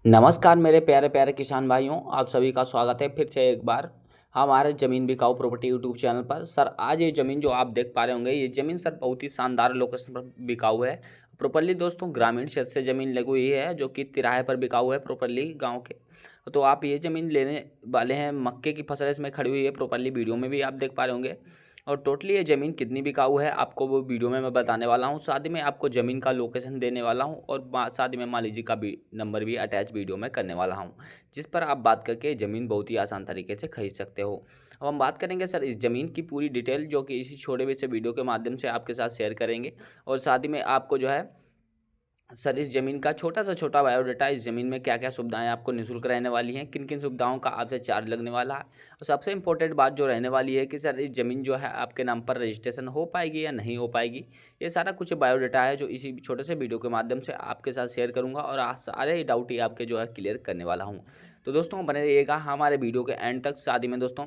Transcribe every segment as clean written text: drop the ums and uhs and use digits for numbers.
नमस्कार मेरे प्यारे प्यारे किसान भाइयों, आप सभी का स्वागत है फिर से एक बार हमारे ज़मीन बिकाऊ प्रॉपर्टी यूट्यूब चैनल पर। सर आज ये ज़मीन जो आप देख पा रहे होंगे, ये ज़मीन सर बहुत ही शानदार लोकेशन पर बिकाऊ है। प्रॉपर्ली दोस्तों ग्रामीण क्षेत्र से ज़मीन लगी हुई है जो कि तिराहे पर बिकाऊ है प्रॉपर्ली गांव के। तो आप ये ज़मीन लेने वाले हैं, मक्के की फसल इसमें खड़ी हुई है प्रॉपर्ली, वीडियो में भी आप देख पा रहे होंगे। और टोटली ये ज़मीन कितनी बिकाऊ है आपको वो वीडियो में मैं बताने वाला हूँ, साथ ही में आपको ज़मीन का लोकेशन देने वाला हूँ और साथ ही में मान लीजिए का भी नंबर भी अटैच वीडियो में करने वाला हूँ, जिस पर आप बात करके ज़मीन बहुत ही आसान तरीके से खरीद सकते हो। अब हम बात करेंगे सर इस ज़मीन की पूरी डिटेल, जो कि इसी छोटे से वीडियो के माध्यम से आपके साथ शेयर करेंगे। और साथ ही में आपको जो है सर इस ज़मीन का छोटा सा छोटा बायोडाटा, इस ज़मीन में क्या क्या सुविधाएं आपको निःशुल्क रहने वाली हैं, किन किन सुविधाओं का आपसे चार्ज लगने वाला है, और सबसे इम्पोर्टेंट बात जो रहने वाली है कि सर इस ज़मीन जो है आपके नाम पर रजिस्ट्रेशन हो पाएगी या नहीं हो पाएगी। ये सारा कुछ बायोडाटा है जो इसी छोटे से वीडियो के माध्यम से आपके साथ शेयर करूँगा और आज सारे डाउट ही आपके जो है क्लियर करने वाला हूँ। तो दोस्तों बने रहिएगा हमारे वीडियो के एंड तक। साथ ही में दोस्तों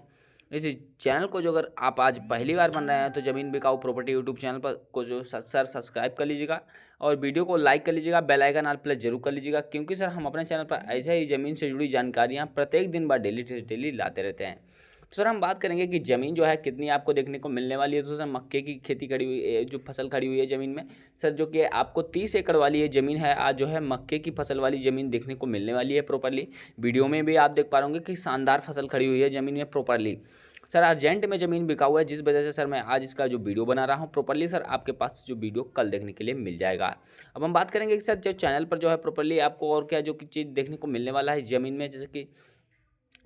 इस चैनल को जो अगर आप आज पहली बार बन रहे हैं तो ज़मीन बिकाऊ प्रॉपर्टी यूट्यूब चैनल पर को जो सर सब्सक्राइब कर लीजिएगा और वीडियो को लाइक कर लीजिएगा, बेल आइकन ऑल प्रेस जरूर कर लीजिएगा, क्योंकि सर हम अपने चैनल पर ऐसे ही ज़मीन से जुड़ी जानकारियाँ प्रत्येक दिन बाद डेली से डेली लाते रहते हैं। तो सर हम बात करेंगे कि ज़मीन जो है कितनी आपको देखने को मिलने वाली है। तो सर मक्के की खेती खड़ी हुई है, जो फसल खड़ी हुई है ज़मीन में सर, जो कि आपको 30 एकड़ वाली ये ज़मीन है, आज जो है मक्के की फसल वाली ज़मीन देखने को मिलने वाली है प्रॉपरली। वीडियो में भी आप देख पा रहे कि शानदार फसल खड़ी हुई है ज़मीन में प्रॉपरली। सर अर्जेंट में ज़मीन बिका हुआ है, जिस वजह से सर मैं आज इसका जो वीडियो बना रहा हूँ प्रॉपरली, सर आपके पास जो वीडियो कल देखने के लिए मिल जाएगा। अब हम बात करेंगे कि सर जो चैनल पर जो है प्रॉपरली आपको और क्या जो चीज़ देखने को मिलने वाला है ज़मीन में, जैसे कि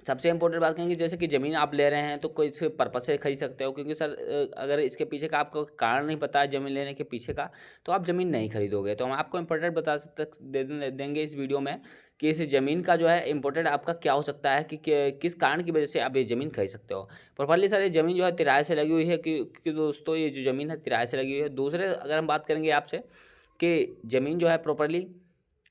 सबसे इंपॉर्टेंट बात करेंगे जैसे कि ज़मीन आप ले रहे हैं तो कोई इस पर्पस से खरीद सकते हो, क्योंकि सर अगर इसके पीछे का आपको कारण नहीं पता है ज़मीन लेने के पीछे का, तो आप ज़मीन नहीं खरीदोगे। तो हम आपको इंपॉर्टेंट बता सकते देंगे इस वीडियो में कि इस ज़मीन का जो है इंपॉर्टेंट आपका क्या हो सकता है, कि किस कारण की वजह से आप ये ज़मीन खरीद सकते हो। प्रॉपर्ली सर ये ज़मीन जो है किराए से लगी हुई है, क्योंकि दोस्तों ये जो ज़मीन है किराए से लगी हुई है। दूसरे अगर हम बात करेंगे आपसे कि ज़मीन जो है प्रॉपर्ली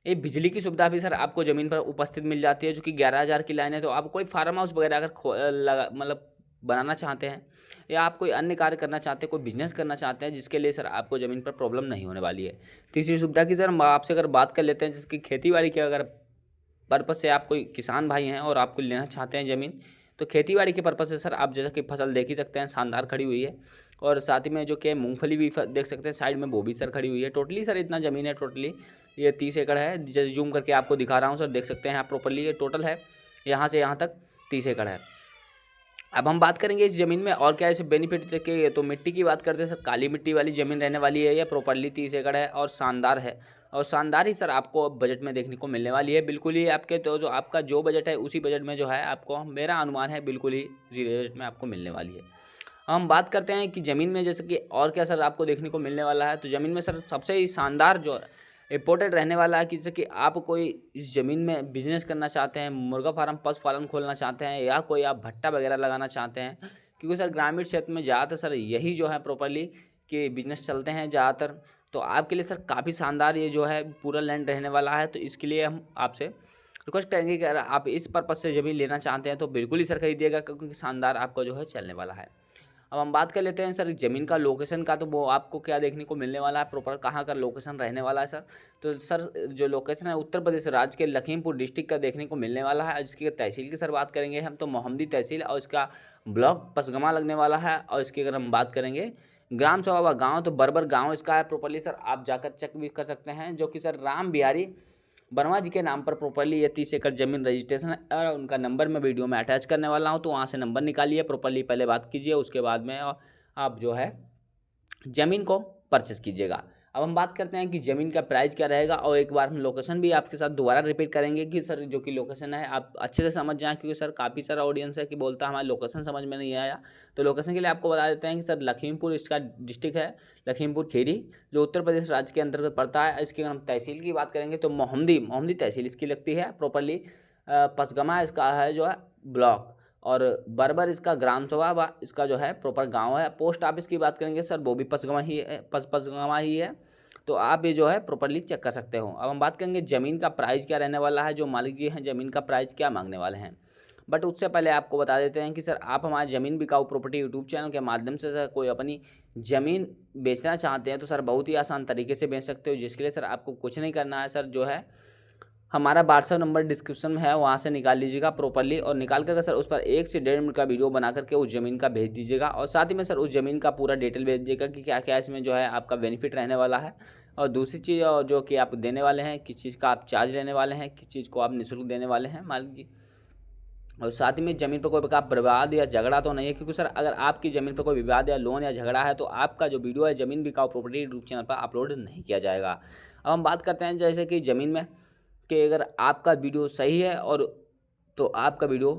ये बिजली की सुविधा भी सर आपको ज़मीन पर उपस्थित मिल जाती है, जो कि 11,000 की लाइन है। तो आप कोई फार्म हाउस वगैरह अगर लगा मतलब बनाना चाहते हैं या आप कोई अन्य कार्य करना चाहते हैं, कोई बिजनेस करना चाहते हैं, जिसके लिए सर आपको ज़मीन पर प्रॉब्लम नहीं होने वाली है। तीसरी सुविधा की सर हम आपसे अगर बात कर लेते हैं, जिसकी खेती बाड़ी की अगर पर्पज़ से आप कोई किसान भाई हैं और आपको लेना चाहते हैं ज़मीन, तो खेतीबाड़ी के पर्पज़ से सर आप जैसा कि फसल देख ही सकते हैं शानदार खड़ी हुई है। और साथ ही में जो कि मूंगफली भी देख सकते हैं साइड में, वो भी सर खड़ी हुई है। टोटली सर इतना ज़मीन है, टोटली ये 30 एकड़ है। जैसे जूम करके आपको दिखा रहा हूँ सर, देख सकते हैं आप प्रॉपर्ली ये टोटल है यहाँ से यहाँ तक 30 एकड़ है। अब हम बात करेंगे इस ज़मीन में और क्या ऐसे बेनिफिट के, तो मिट्टी की बात करते हैं सर, काली मिट्टी वाली ज़मीन रहने वाली है। ये प्रॉपर्ली 30 एकड़ है और शानदार है, और शानदार ही सर आपको बजट में देखने को मिलने वाली है। बिल्कुल ही आपके तो जो आपका जो बजट है उसी बजट में जो है आपको, मेरा अनुमान है, बिल्कुल ही उसी बजट में आपको मिलने वाली है। हम बात करते हैं कि ज़मीन में जैसे कि और क्या सर आपको देखने को मिलने वाला है। तो ज़मीन में सर सबसे ही शानदार जो इम्पोर्टेंट रहने वाला है कि जैसे कि आप कोई इस ज़मीन में बिजनेस करना चाहते हैं, मुर्गा फार्म पशुपालन खोलना चाहते हैं, या कोई आप भट्टा वगैरह लगाना चाहते हैं, क्योंकि सर ग्रामीण क्षेत्र में ज़्यादातर सर यही जो है प्रॉपर्ली कि बिजनेस चलते हैं ज़्यादातर। तो आपके लिए सर काफ़ी शानदार ये जो है पूरा लैंड रहने वाला है। तो इसके लिए हम आपसे रिक्वेस्ट करेंगे कि अगर आप इस पर्पज़ से ज़मीन लेना चाहते हैं तो बिल्कुल ही सर खरीदिएगा, क्योंकि शानदार आपको जो है चलने वाला है। अब हम बात कर लेते हैं सर ज़मीन का लोकेशन का, तो वो आपको क्या देखने को मिलने वाला है, प्रॉपर कहाँ का लोकेशन रहने वाला है सर। तो सर जो लोकेशन है उत्तर प्रदेश राज्य के लखीमपुर डिस्ट्रिक्ट का देखने को मिलने वाला है। इसकी तहसील की सर बात करेंगे हम तो मोहम्मदी तहसील, और इसका ब्लॉक पसगमा लगने वाला है। और इसकी अगर हम बात करेंगे ग्राम सभा व गाँव, तो बरबर गाँव इसका है प्रॉपरली सर, आप जाकर चेक भी कर सकते हैं, जो कि सर राम बिहारी वर्मा जी के नाम पर प्रॉपर्ली ये 30 एकड़ जमीन रजिस्ट्रेशन है। और उनका नंबर मैं वीडियो में अटैच करने वाला हूँ, तो वहाँ से नंबर निकालिए, प्रॉपर्ली पहले बात कीजिए, उसके बाद में आप जो है ज़मीन को परचेस कीजिएगा। अब हम बात करते हैं कि ज़मीन का प्राइस क्या रहेगा, और एक बार हम लोकेशन भी आपके साथ दोबारा रिपीट करेंगे कि सर जो कि लोकेशन है आप अच्छे से समझ जाएं, क्योंकि सर काफ़ी सारा ऑडियंस है कि बोलता है हमारे लोकेशन समझ में नहीं आया। तो लोकेशन के लिए आपको बता देते हैं कि सर लखीमपुर इसका डिस्ट्रिक्ट है, लखीमपुर खीरी, जो उत्तर प्रदेश राज्य के अंतर्गत पड़ता है। इसकी अगर हम तहसील की बात करेंगे तो मोहम्मदी तहसील इसकी लगती है प्रॉपरली। पसगमा इसका है जो है ब्लॉक, और बरबर इसका ग्राम सभा व इसका जो है प्रॉपर गांव है। पोस्ट ऑफिस की बात करेंगे सर, वो भी पसगमा ही है, पसगमा ही है। तो आप ये जो है प्रॉपर्ली चेक कर सकते हो। अब हम बात करेंगे ज़मीन का प्राइस क्या रहने वाला है, जो मालिक जी हैं ज़मीन का प्राइस क्या मांगने वाले हैं। बट उससे पहले आपको बता देते हैं कि सर आप हमारे ज़मीन बिकाऊ प्रॉपर्टी यूट्यूब चैनल के माध्यम से सर कोई अपनी ज़मीन बेचना चाहते हैं तो सर बहुत ही आसान तरीके से बेच सकते हो, जिसके लिए सर आपको कुछ नहीं करना है। सर जो है हमारा व्हाट्सअप नंबर डिस्क्रिप्शन में है, वहाँ से निकाल लीजिएगा प्रॉपरली, और निकाल करके सर उस पर 1 से 1.5 मिनट का वीडियो बना करके उस ज़मीन का भेज दीजिएगा। और साथ ही में सर उस ज़मीन का पूरा डिटेल भेज दीजिएगा कि क्या क्या इसमें जो है आपका बेनिफिट रहने वाला है, और दूसरी चीज़ जो कि आप देने वाले हैं, किस चीज़ का आप चार्ज लेने वाले हैं, किस चीज़ को आप निःशुल्क देने वाले हैं मान लीजिए। और साथ ही में ज़मीन पर कोई प्रकार विवाद या झगड़ा तो नहीं है, क्योंकि सर अगर आपकी ज़मीन पर कोई विवाद या लोन या झगड़ा है तो आपका जो वीडियो है ज़मीन बिकाऊ प्रॉपर्टी यूट्यूब चैनल पर अपलोड नहीं किया जाएगा। अब हम बात करते हैं जैसे कि ज़मीन में, कि अगर आपका वीडियो सही है और तो आपका वीडियो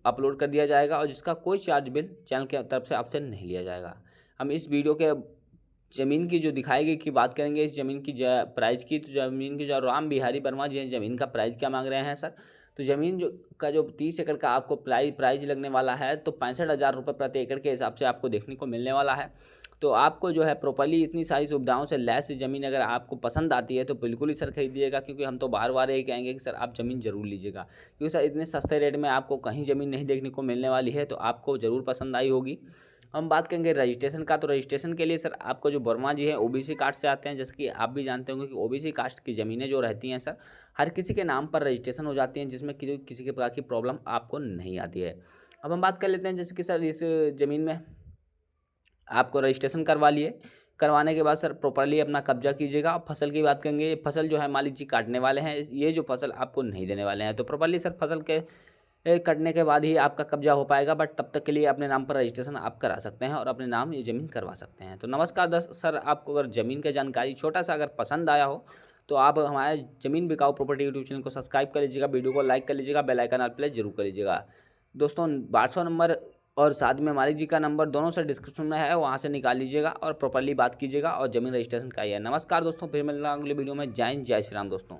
अपलोड कर दिया जाएगा, और जिसका कोई चार्ज बिल चैनल की तरफ से आपसे नहीं लिया जाएगा। हम इस वीडियो के ज़मीन की जो दिखाई गई की बात करेंगे, इस ज़मीन की प्राइस की। तो ज़मीन की जो राम बिहारी वर्मा जी हैं, ज़मीन का प्राइस क्या मांग रहे हैं सर, तो ज़मीन जो 30 एकड़ का आपको प्राइस लगने वाला है, तो 65,000 रुपये प्रति एकड़ के हिसाब से आपको देखने को मिलने वाला है। तो आपको जो है प्रॉपर्ली इतनी सारी सुविधाओं से लैस ज़मीन अगर आपको पसंद आती है तो बिल्कुल ही सर खरीदिएगा, क्योंकि हम तो बार बार यही कहेंगे कि सर आप ज़मीन ज़रूर लीजिएगा, क्योंकि सर इतने सस्ते रेट में आपको कहीं ज़मीन नहीं देखने को मिलने वाली है, तो आपको ज़रूर पसंद आई होगी। हम बात करेंगे रजिस्ट्रेशन का, तो रजिस्ट्रेशन के लिए सर आपको जो वर्मा जी हैं ओबीसी कास्ट से आते हैं, जैसे कि आप भी जानते होंगे कि ओबीसी कास्ट की ज़मीनें जो रहती हैं सर हर किसी के नाम पर रजिस्ट्रेशन हो जाती हैं, जिसमें किसी के प्रकार की प्रॉब्लम आपको नहीं आती है। अब हम बात कर लेते हैं जैसे कि सर इस ज़मीन में आपको रजिस्ट्रेशन करवा लिए, करवाने के बाद सर प्रॉपर्ली अपना कब्जा कीजिएगा। और फसल की बात करेंगे, फसल जो है मान लीजिए काटने वाले हैं, ये जो फसल आपको नहीं देने वाले हैं, तो प्रॉपर्ली सर फसल के कटने के बाद ही आपका कब्जा हो पाएगा, बट तब तक के लिए अपने नाम पर रजिस्ट्रेशन आप करा सकते हैं और अपने नाम ये ज़मीन करवा सकते हैं। तो नमस्कार सर, आपको अगर ज़मीन का जानकारी छोटा सा अगर पसंद आया हो तो आप हमारे ज़मीन बिकाऊ प्रॉपर्टी यूट्यूब चैनल को सब्सक्राइब कर लीजिएगा, वीडियो को लाइक कर लीजिएगा, बेल आइकन ऑल प्रेस जरूर कर लीजिएगा। दोस्तों व्हाट्सअप नंबर और साथ में मालिक जी का नंबर दोनों से डिस्क्रिप्शन में है, वहाँ से निकाल लीजिएगा और प्रॉपर्ली बात कीजिएगा और ज़मीन रजिस्ट्रेशन का ही है। नमस्कार दोस्तों, फिर मिलना अगले वीडियो में। जय हिंद, जय श्री राम दोस्तों।